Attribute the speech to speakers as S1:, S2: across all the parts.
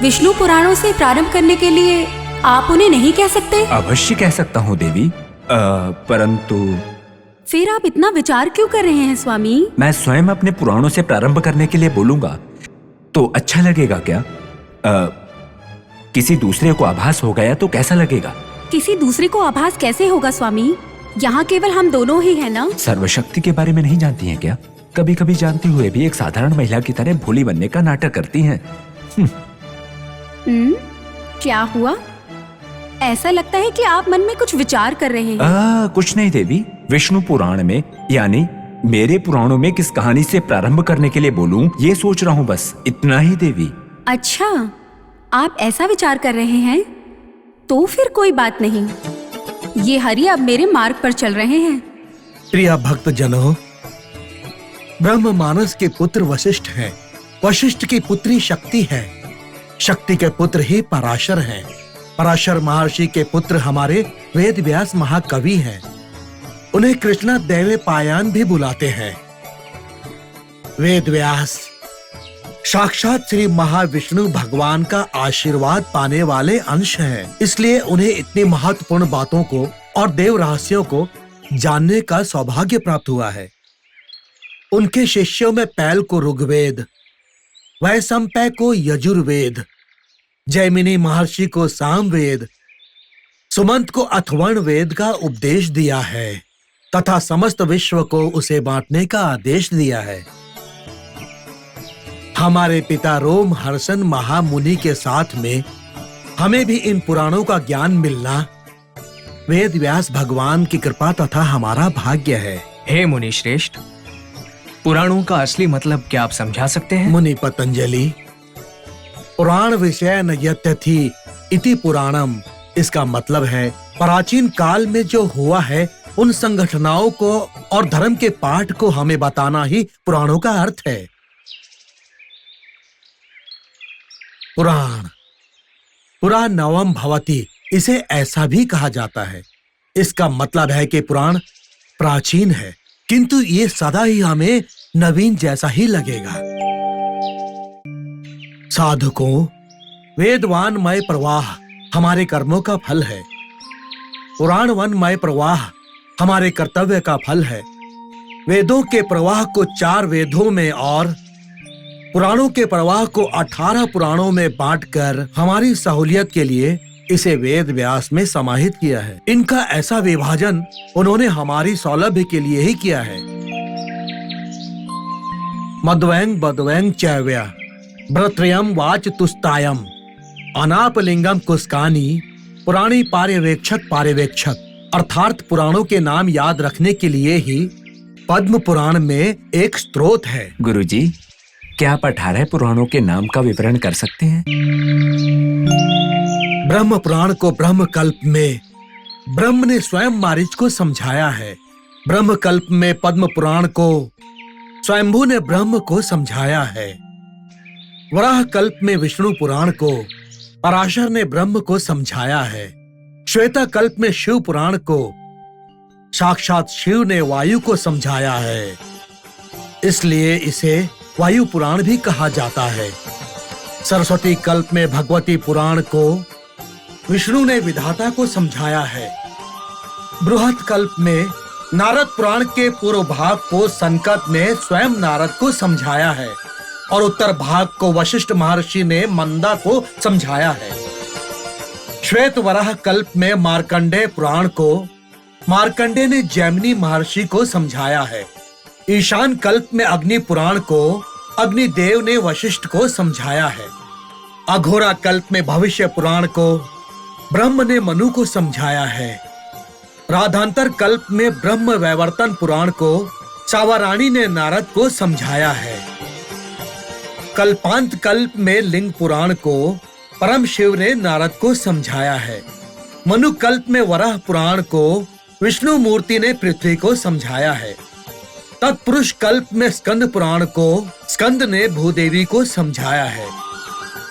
S1: विष्णु पुराणों से प्रारंभ करने के लिए आप उन्हें नहीं कह सकते?
S2: अवश्य कह सकता हूँ देवी, परंतु
S1: फिर आप इतना विचार क्यों कर रहे हैं स्वामी?
S2: मैं स्वयं अपने पुराणों से प्रारंभ करने के लिए बोलूंगा तो अच्छा लगेगा क्या? किसी दूसरे को आभास हो गया तो कैसा लगेगा?
S1: किसी दूसरे को आभास कैसे होगा स्वामी? यहाँ केवल हम दोनों ही हैं ना?
S2: सर्वशक्ति के बारे में नहीं जानती हैं क्या? कभी कभी जानते हुए भी एक साधारण महिला की तरह भोली बनने का नाटक करती हैं।
S1: क्या हुआ? ऐसा लगता है कि आप मन में कुछ विचार कर रहे हैं।
S2: कुछ नहीं देवी, विष्णु पुराण में यानी मेरे पुराणों में किस कहानी से प्रारंभ करने के लिए बोलूं ये सोच रहा हूँ, बस इतना ही देवी।
S1: अच्छा, आप ऐसा विचार कर रहे हैं तो फिर कोई बात नहीं। ये हरि अब मेरे मार्ग पर चल रहे हैं।
S3: प्रिय भक्त जनों, ब्रह्म मानस के पुत्र वशिष्ठ हैं। वशिष्ठ की पुत्री शक्ति है। शक्ति के पुत्र ही पराशर हैं। पराशर महर्षि के पुत्र हमारे वेद व्यास महाकवि हैं। उन्हें कृष्णा दैवे पायान भी बुलाते हैं। वेद व्यास साक्षात श्री महाविष्णु भगवान का आशीर्वाद पाने वाले अंश हैं। इसलिए उन्हें इतनी महत्वपूर्ण बातों को और देव रहस्यों को जानने का सौभाग्य प्राप्त हुआ है। उनके शिष्यों में पैल को ऋग्वेद, वैशंपायन को यजुर्वेद, जैमिनी महर्षि को सामवेद, सुमंत को अथर्वण वेद का उपदेश दिया है तथा समस्त विश्व को उसे बांटने का आदेश दिया है। हमारे पिता रोम हर्षण महामुनि के साथ में हमें भी इन पुराणों का ज्ञान मिलना वेद व्यास भगवान की कृपा तथा हमारा भाग्य है।
S4: हे मुनि श्रेष्ठ, पुराणों का असली मतलब क्या आप समझा सकते हैं?
S3: मुनि पतंजलि, पुराण विषय न यत्यथि इति पुराणम, इसका मतलब है प्राचीन काल में जो हुआ है उन संघटनाओं को और धर्म के पाठ को हमें बताना ही पुराणों का अर्थ है। पुराण पुरा नवम भवति, इसे ऐसा भी कहा जाता है। इसका मतलब है कि पुराण प्राचीन है किंतु ये सदा ही हमें नवीन जैसा ही लगेगा। साधकों, वेदवानमय प्रवाह हमारे कर्मों का फल है। पुराणवनमय प्रवाह हमारे कर्तव्य का फल है। वेदों के प्रवाह को 4 वेदों में और पुराणों के प्रवाह को 18 पुराणों में बांटकर हमारी सहूलियत के लिए इसे वेद व्यास में समाहित किया है। इनका ऐसा विभाजन उन्होंने हमारी सौलभ्य के लिए ही किया है। मद्वैंग बद्वैंग चैव्या भ्रत्रयम वाच तुस्तायम अनापलिंगम कुस्कानी पुराणी पार्यवेक्षक अर्थात पुराणों के नाम याद रखने के लिए ही पद्म पुराण में एक स्त्रोत है।
S2: गुरुजी, क्या आप 18 पुराणों के नाम का विवरण कर सकते हैं?
S3: ब्रह्म पुराण को ब्रह्म कल्प में ब्रह्म ने स्वयं मारीच को समझाया है। ब्रह्म कल्प में पद्म पुराण को स्वयंभू ने ब्रह्म को समझाया है। वराह कल्प में विष्णु पुराण को पराशर ने ब्रह्म को समझाया है। श्वेता कल्प में शिव पुराण को साक्षात शिव ने वायु को समझाया है। इसलिए इसे वायु पुराण भी कहा जाता है। सरस्वती कल्प में भगवती पुराण को विष्णु ने विधाता को समझाया है। बृहत कल्प में नारद पुराण के पूर्व भाग को संकट ने स्वयं नारद को समझाया है और उत्तर भाग को वशिष्ठ महर्षि ने मंदा को समझाया है। श्वेत वराह कल्प में मार्कंडेय पुराण को मार्कंडेय ने जैमिनी महर्षि को समझाया है। ईशान कल्प में अग्नि पुराण को अग्निदेव ने वशिष्ठ को समझाया है। अघोरा कल्प में भविष्य पुराण को ब्रह्म ने मनु को समझाया है। राधांतर कल्प में ब्रह्म वैवर्तन पुराण को सावाराणी ने नारद को समझाया है। कल्पांत कल्प में लिंग पुराण को परम शिव ने नारद को समझाया है। मनु कल्प में वराह पुराण को विष्णु मूर्ति ने पृथ्वी को समझाया है। तत्पुरुष कल्प में स्कंद पुराण को स्कंद ने भूदेवी को समझाया है।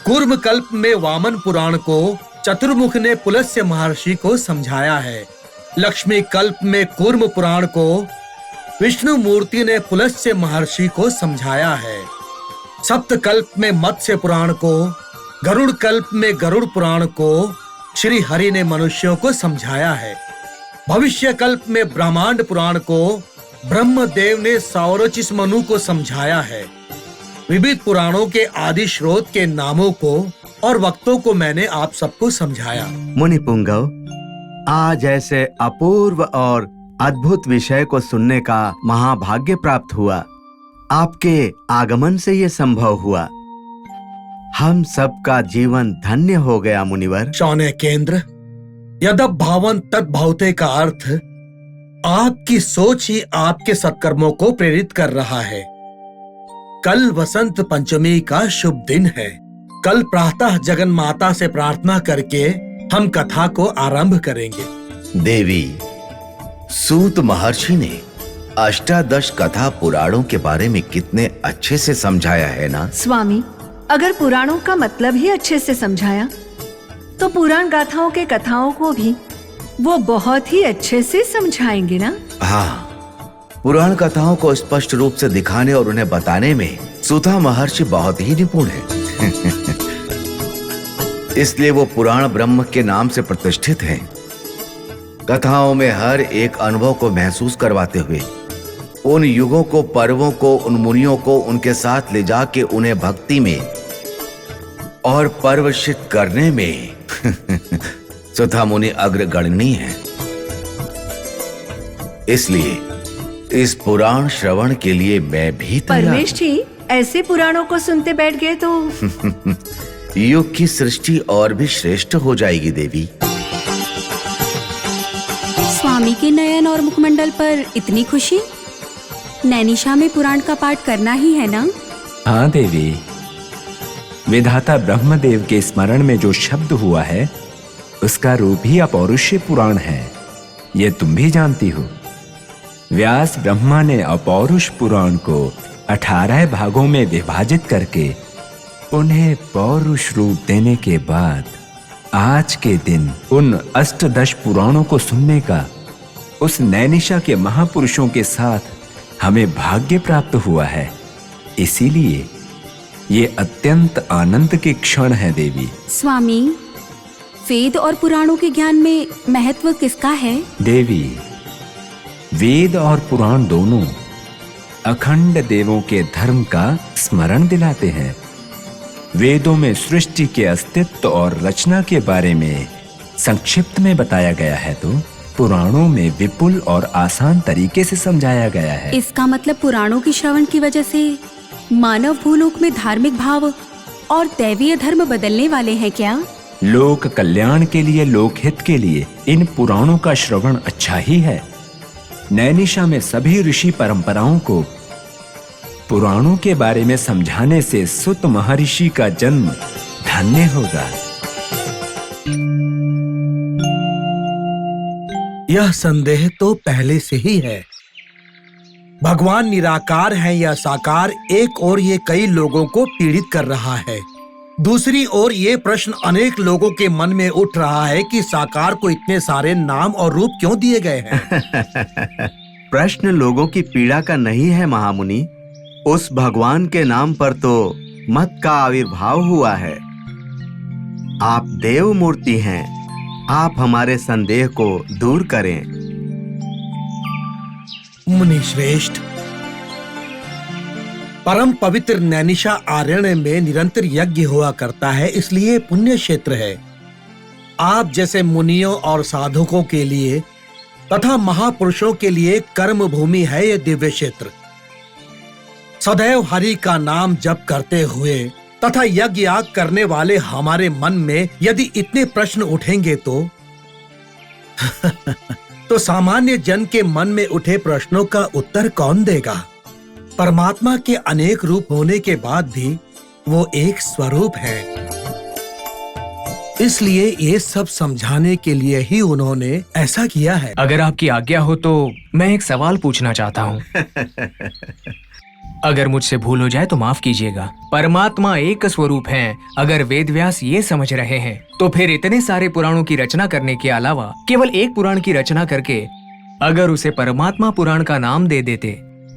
S3: कूर्म कल्प में वामन पुराण को चतुर्मुख ने पुलस्त्य महर्षि को समझाया है। लक्ष्मी कल्प में कूर्म पुराण को विष्णु मूर्ति ने पुलस्त्य महर्षि को समझाया है। सप्त कल्प में मत्स्य पुराण को गरुड़ कल्प में गरुड़ पुराण को श्री हरि ने मनुष्यों को समझाया है। भविष्य कल्प में ब्रह्मांड पुराण को ब्रह्मदेव ने सौरचिस मनु को समझाया है। विविध पुराणों के आदि स्रोत के नामों को और वक्तों को मैंने आप सबको समझाया।
S5: मुनि पुंगव, आज ऐसे अपूर्व और अद्भुत विषय को सुनने का महाभाग्य प्राप्त हुआ। आपके आगमन से ये संभव हुआ। हम सबका जीवन धन्य हो गया मुनिवर।
S3: शौनक केंद्र, यद्यप भावन तद भावते का अर्थ आपकी सोच ही आपके सत्कर्मों को प्रेरित कर रहा है। कल वसंत पंचमी का शुभ दिन है। कल प्रातः जगन माता से प्रार्थना करके हम कथा को आरंभ करेंगे।
S6: देवी, सूत महर्षि ने अष्टादश कथा पुराणों के बारे में कितने अच्छे से समझाया है ना?
S7: स्वामी, अगर पुराणों का मतलब ही अच्छे से समझाया तो पुराण गाथाओं के कथाओं को भी वो बहुत ही अच्छे से समझाएंगे ना?
S6: हाँ, पुराण कथाओं को स्पष्ट रूप से दिखाने और उन्हें बताने में सूता महर्षि बहुत ही निपुण है। इसलिए वो पुराण ब्रह्म के नाम से प्रतिष्ठित हैं। कथाओं में हर एक अनुभव को महसूस करवाते हुए उन युगों को, पर्वों को, उन मुनियों को उनके साथ ले जाके उन्हें भक्ति में और परवशित करने में सुधा मुनि अग्रगण्य है। इसलिए इस पुराण श्रवण के लिए मैं भी तैयार।
S7: परमेश जी, ऐसे पुराणों को सुनते बैठ गए तो
S6: युग की सृष्टि और भी श्रेष्ठ हो जाएगी देवी।
S1: स्वामी के नयन और मुखमंडल पर इतनी खुशी। नैनीशा में पुराण का पाठ करना ही है ना?
S2: हाँ देवी, विधाता ब्रह्मदेव के स्मरण में जो शब्द हुआ है उसका रूप ही अपौरुषीय पुराण है। ये तुम भी जानती हो। व्यास ब्रह्मा ने अपौरुष पुराण को 18 भागों में विभाजित करके उन्हें पौरुष रूप देने के बाद आज के दिन उन अष्टदश पुराणों को सुनने का उस नैनीशा के महापुरुषों के साथ हमें भाग्य प्राप्त हुआ है। इसीलिए ये अत्यंत आनंद के क्षण है देवी।
S1: स्वामी, वेद और पुराणों के ज्ञान में महत्व किसका है?
S2: देवी, वेद और पुराण दोनों अखंड देवों के धर्म का स्मरण दिलाते हैं। वेदों में सृष्टि के अस्तित्व और रचना के बारे में संक्षिप्त में बताया गया है, तो पुराणों में विपुल और आसान तरीके से समझाया गया है।
S1: इसका मतलब पुराणों की श्रवण की वजह से मानव भूलोक में धार्मिक भाव और दैवीय धर्म बदलने वाले हैं क्या?
S2: लोक कल्याण के लिए, लोकहित के लिए इन पुराणों का श्रवण अच्छा ही है। नैनीशा में सभी ऋषि परंपराओं को पुराणों के बारे में समझाने से सुत महर्षि का जन्म धन्य होगा।
S3: यह संदेह तो पहले से ही है। भगवान निराकार है या साकार, एक और ये कई लोगों को पीड़ित कर रहा है। दूसरी ओर ये प्रश्न अनेक लोगों के मन में उठ रहा है कि साकार को इतने सारे नाम और रूप क्यों दिए गए हैं?
S5: प्रश्न लोगों की पीड़ा का नहीं है महामुनि। उस भगवान के नाम पर तो मत का आविर्भाव हुआ है। आप देव मूर्ति हैं। आप हमारे संदेह को दूर करें।
S3: मुनि श्रेष्ठ, परम पवित्र नैनीशा आरण्य में निरंतर यज्ञ हुआ करता है, इसलिए पुण्य क्षेत्र है। आप जैसे मुनियों और साधकों के लिए तथा महापुरुषों के लिए कर्म भूमि है यह दिव्य क्षेत्र। सदैव हरि का नाम जप करते हुए तथा यज्ञ याग करने वाले हमारे मन में यदि इतने प्रश्न उठेंगे तो सामान्य जन के मन में उठे प्रश्नों का उत्तर कौन देगा? परमात्मा के अनेक रूप होने के बाद भी वो एक स्वरूप है। इसलिए ये सब समझाने के लिए ही उन्होंने ऐसा किया है।
S4: अगर आपकी आज्ञा हो तो मैं एक सवाल पूछना चाहता हूँ। अगर मुझसे भूल हो जाए तो माफ कीजिएगा। परमात्मा एक स्वरूप हैं। अगर वेदव्यास ये समझ रहे हैं तो फिर इतने सारे पुराणों की रचना करने के अलावा केवल एक पुराण की रचना करके अगर उसे परमात्मा पुराण का नाम दे देते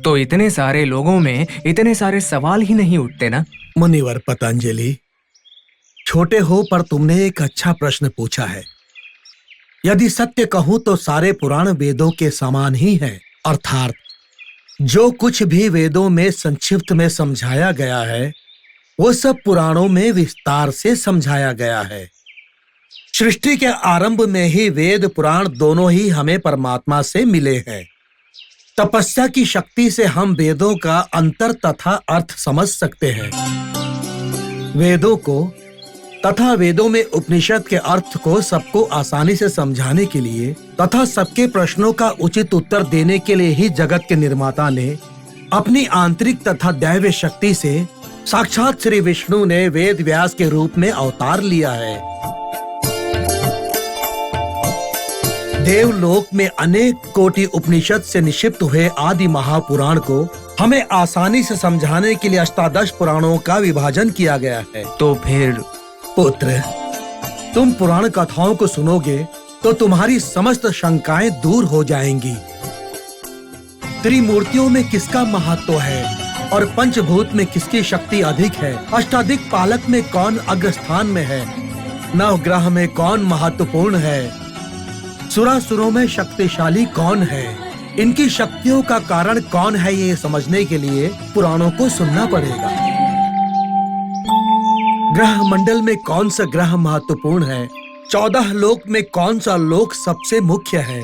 S4: तो इतने सारे लोगों में इतने सारे सवाल ही नहीं उठते ना।
S3: मुनिवर पतंजलि, छोटे हो पर तुमने एक अच्छा प्रश्न पूछा है। यदि सत्य कहूं तो सारे पुराण वेदों के समान ही हैं, अर्थात जो कुछ भी वेदों में संक्षिप्त में समझाया गया है वो सब पुराणों में विस्तार से समझाया गया है। सृष्टि के आरंभ में ही वेद पुराण दोनों ही हमें परमात्मा से मिले हैं। तपस्या की शक्ति से हम वेदों का अंतर तथा अर्थ समझ सकते हैं। वेदों को तथा वेदों में उपनिषद के अर्थ को सबको आसानी से समझाने के लिए तथा सबके प्रश्नों का उचित उत्तर देने के लिए ही जगत के निर्माता ने अपनी आंतरिक तथा दैवी शक्ति से साक्षात श्री विष्णु ने वेद व्यास के रूप में अवतार लिया है। देवलोक में अनेक कोटि उपनिषद से निक्षिप्त हुए आदि महापुराण को हमें आसानी से समझाने के लिए अष्टादश पुराणों का विभाजन किया गया है।
S4: तो फिर
S3: पुत्र, तुम पुराण कथाओं को सुनोगे तो तुम्हारी समस्त शंकाएं दूर हो जाएंगी। त्रिमूर्तियों में किसका महत्व है और पंचभूत में किसकी शक्ति अधिक है, अष्टाधिक पालक में कौन अग्रस्थान में है, नवग्रह में कौन महत्वपूर्ण है, सुरासुरों में शक्तिशाली कौन है, इनकी शक्तियों का कारण कौन है, ये समझने के लिए पुराणों को सुनना पड़ेगा। ग्रह मंडल में कौन सा ग्रह महत्वपूर्ण है, 14 लोक में कौन सा लोक सबसे मुख्य है,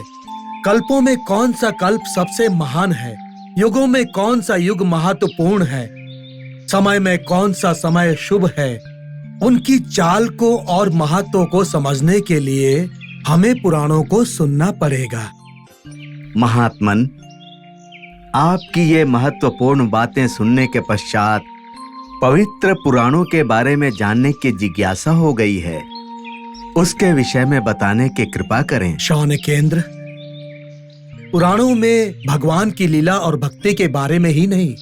S3: कल्पों में कौन सा कल्प सबसे महान है, युगों में कौन सा युग महत्वपूर्ण है, समय में कौन सा समय शुभ है, उनकी चाल को और महत्व को समझने के लिए हमें पुराणों को सुनना पड़ेगा।
S5: महात्मन, आपकी ये महत्वपूर्ण बातें सुनने के पश्चात पवित्र पुराणों के बारे में जानने की जिज्ञासा हो गई है। उसके विषय में बताने की कृपा करें।
S3: शौनकेंद्र, पुराणों में भगवान की लीला और भक्ति के बारे में ही नहीं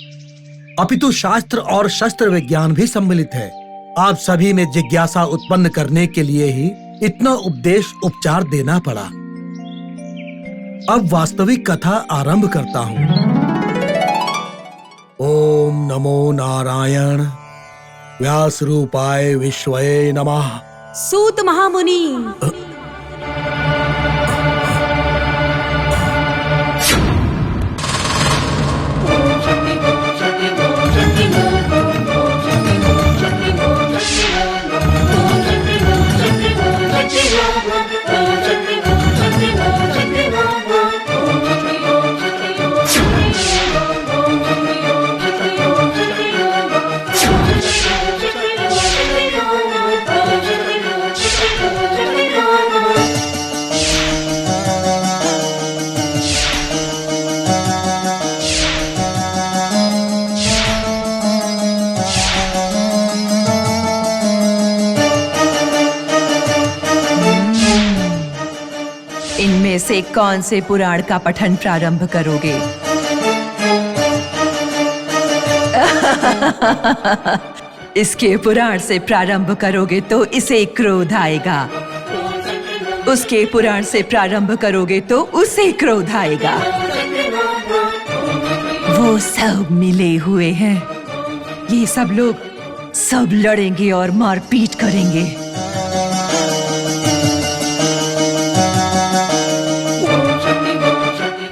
S3: अपितु शास्त्र और शस्त्र विज्ञान भी सम्मिलित है। आप सभी में जिज्ञासा उत्पन्न करने के लिए ही इतना उपदेश उपचार देना पड़ा। अब वास्तविक कथा आरंभ करता हूँ। ओम नमो नारायण व्यास रूपाय विश्वये नमः।
S1: सूत महामुनि,
S8: इनमें से कौन से पुराण का पठन प्रारंभ करोगे? इसके पुराण से प्रारंभ करोगे तो इसे क्रोध आएगा, उसके पुराण से प्रारंभ करोगे तो उसे क्रोध आएगा। वो सब मिले हुए हैं, ये सब लोग सब लड़ेंगे और मारपीट करेंगे।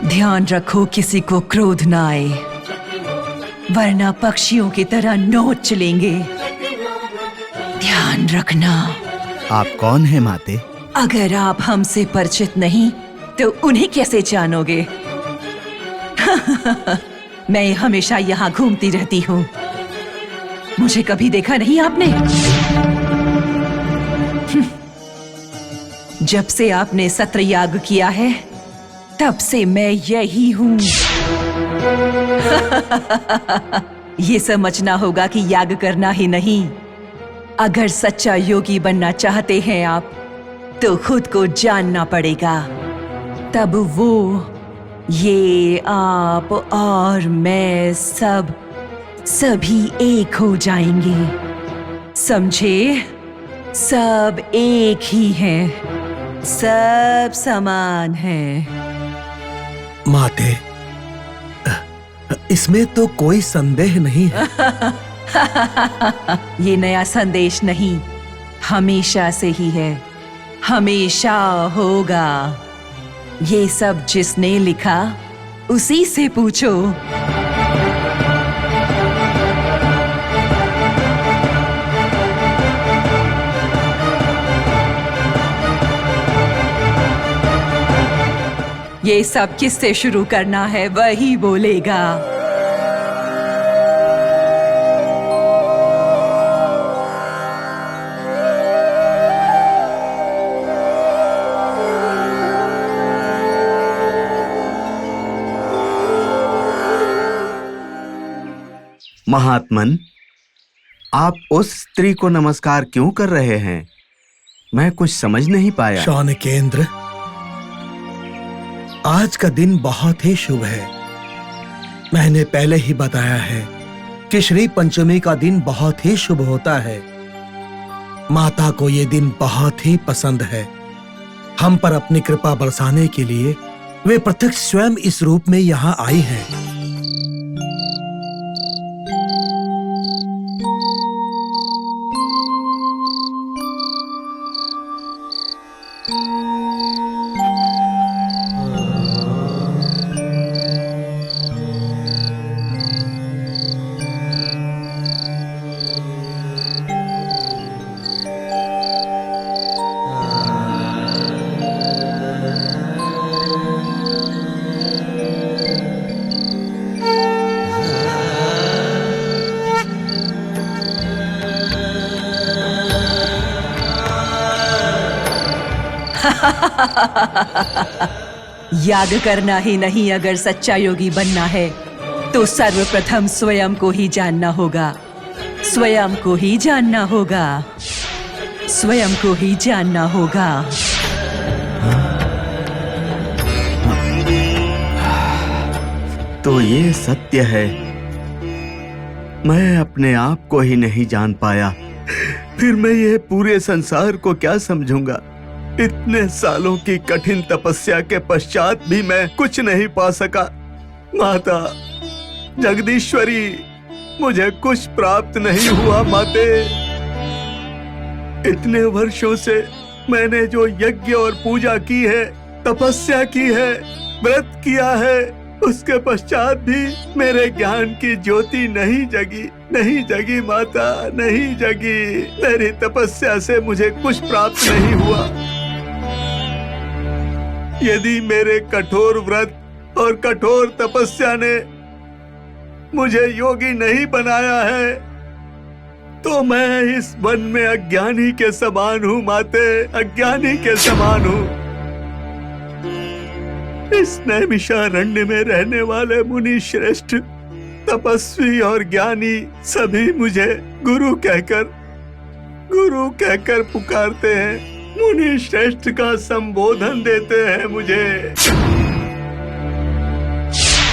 S8: ध्यान रखो किसी को क्रोध ना आए, वरना पक्षियों की तरह नोच लेंगे। ध्यान रखना।
S5: आप कौन हैं माते?
S8: अगर आप हमसे परिचित नहीं तो उन्हें कैसे जानोगे? मैं हमेशा यहाँ घूमती रहती हूँ, मुझे कभी देखा नहीं आपने? जब से आपने सत्रयाग किया है तब से मैं यही हूँ। ये समझना होगा कि याग करना ही नहीं, अगर सच्चा योगी बनना चाहते हैं आप तो खुद को जानना पड़ेगा। तब वो, ये, आप और मैं सभी एक हो जाएंगे। समझे? सब एक ही हैं, सब समान हैं।
S3: माते, इसमें तो कोई संदेह नहीं है।
S8: ये नया संदेश नहीं, हमेशा से ही है, हमेशा होगा। ये सब जिसने लिखा उसी से पूछो। ये सब किससे शुरू करना है वही बोलेगा।
S5: महात्मन, आप उस स्त्री को नमस्कार क्यों कर रहे हैं? मैं कुछ समझ नहीं पाया।
S3: शौनकेंद्र, आज का दिन बहुत ही शुभ है। मैंने पहले ही बताया है कि श्री पंचमी का दिन बहुत ही शुभ होता है। माता को ये दिन बहुत ही पसंद है। हम पर अपनी कृपा बरसाने के लिए वे प्रत्यक्ष स्वयं इस रूप में यहाँ आई हैं।
S8: याग करना ही नहीं, अगर सच्चा योगी बनना है तो सर्वप्रथम स्वयं को ही जानना होगा। स्वयं को ही जानना होगा। स्वयं को ही जानना होगा।
S5: तो ये सत्य है, मैं अपने आप को ही नहीं जान पाया, फिर मैं ये पूरे संसार को क्या समझूंगा? इतने सालों की कठिन तपस्या के पश्चात भी मैं कुछ नहीं पा सका। माता जगदीश्वरी, मुझे कुछ प्राप्त नहीं हुआ माते। इतने वर्षों से मैंने जो यज्ञ और पूजा की है, तपस्या की है, व्रत किया है, उसके पश्चात भी मेरे ज्ञान की ज्योति नहीं जगी माता, नहीं जगी। मेरी तपस्या से मुझे कुछ प्राप्त नहीं हुआ। यदि मेरे कठोर व्रत और कठोर तपस्या ने मुझे योगी नहीं बनाया है, तो मैं इस वन में अज्ञानी के समान हूँ माते, अज्ञानी के समान हूँ। इस नैमिषारण्य में रहने वाले मुनि श्रेष्ठ, तपस्वी और ज्ञानी सभी मुझे गुरु कहकर पुकारते हैं। मुनि श्रेष्ठ का संबोधन देते हैं मुझे।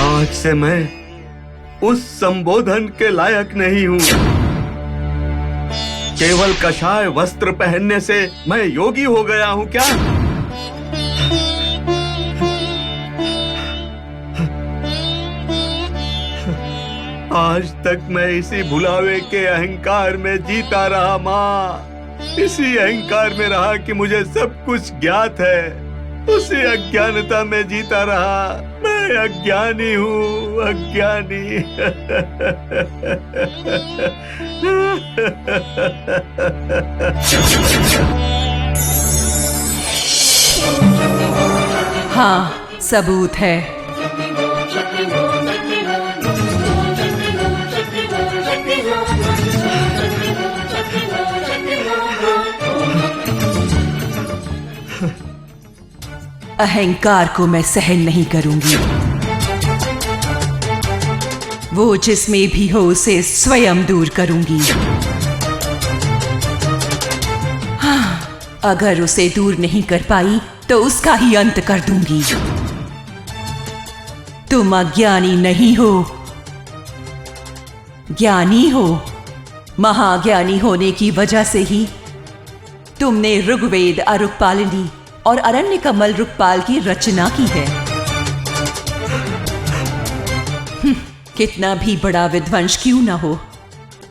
S5: आज से मैं उस संबोधन के लायक नहीं हूँ। केवल कषाय वस्त्र पहनने से मैं योगी हो गया हूँ क्या? आज तक मैं इसी भुलावे के अहंकार में जीता रहा माँ। इसी अहंकार में रहा कि मुझे सब कुछ ज्ञात है। उसी अज्ञानता में जीता रहा। मैं अज्ञानी हूँ, अज्ञानी।
S8: हाँ, सबूत है। अहंकार को मैं सहन नहीं करूंगी। वो जिसमें भी हो उसे स्वयं दूर करूंगी। हाँ, अगर उसे दूर नहीं कर पाई तो उसका ही अंत कर दूंगी। तुम अज्ञानी नहीं हो, ज्ञानी हो। महाज्ञानी होने की वजह से ही तुमने ऋग्वेद अरुक्पालिनी और अरण्य कमल रुक्पाल की रचना की है। कितना भी बड़ा विध्वंस क्यों ना हो,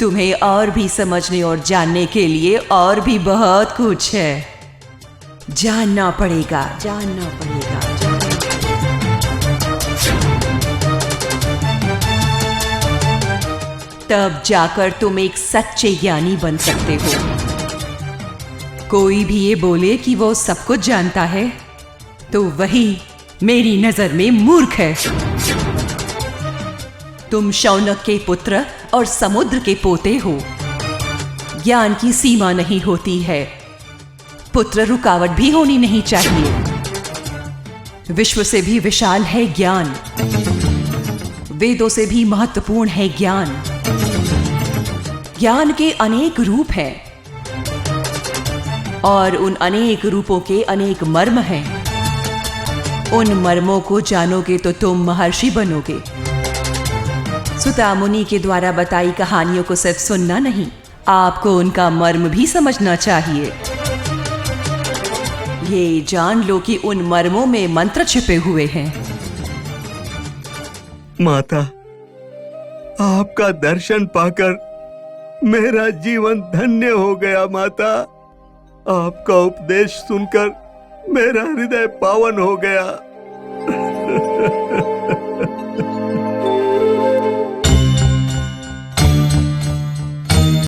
S8: तुम्हें और भी समझने और जानने के लिए और भी बहुत कुछ है। जानना पड़ेगा, जानना पड़ेगा। तब जाकर तुम एक सच्चे ज्ञानी बन सकते हो। कोई भी ये बोले कि वो सब कुछ जानता है तो वही मेरी नजर में मूर्ख है। तुम शौनक के पुत्र और समुद्र के पोते हो। ज्ञान की सीमा नहीं होती है, पुत्र रुकावट भी होनी नहीं चाहिए। विश्व से भी विशाल है ज्ञान, वेदों से भी महत्वपूर्ण है ज्ञान। ज्ञान के अनेक रूप हैं और उन अनेक रूपों के अनेक मर्म हैं। उन मर्मों को जानोगे तो तुम महर्षि बनोगे। सुता मुनि के द्वारा बताई कहानियों को सिर्फ सुनना नहीं, आपको उनका मर्म भी समझना चाहिए। ये जान लो कि उन मर्मों में मंत्र छिपे हुए हैं।
S5: माता, आपका दर्शन पाकर मेरा जीवन धन्य हो गया। माता, आपका उपदेश सुनकर मेरा हृदय पावन हो गया।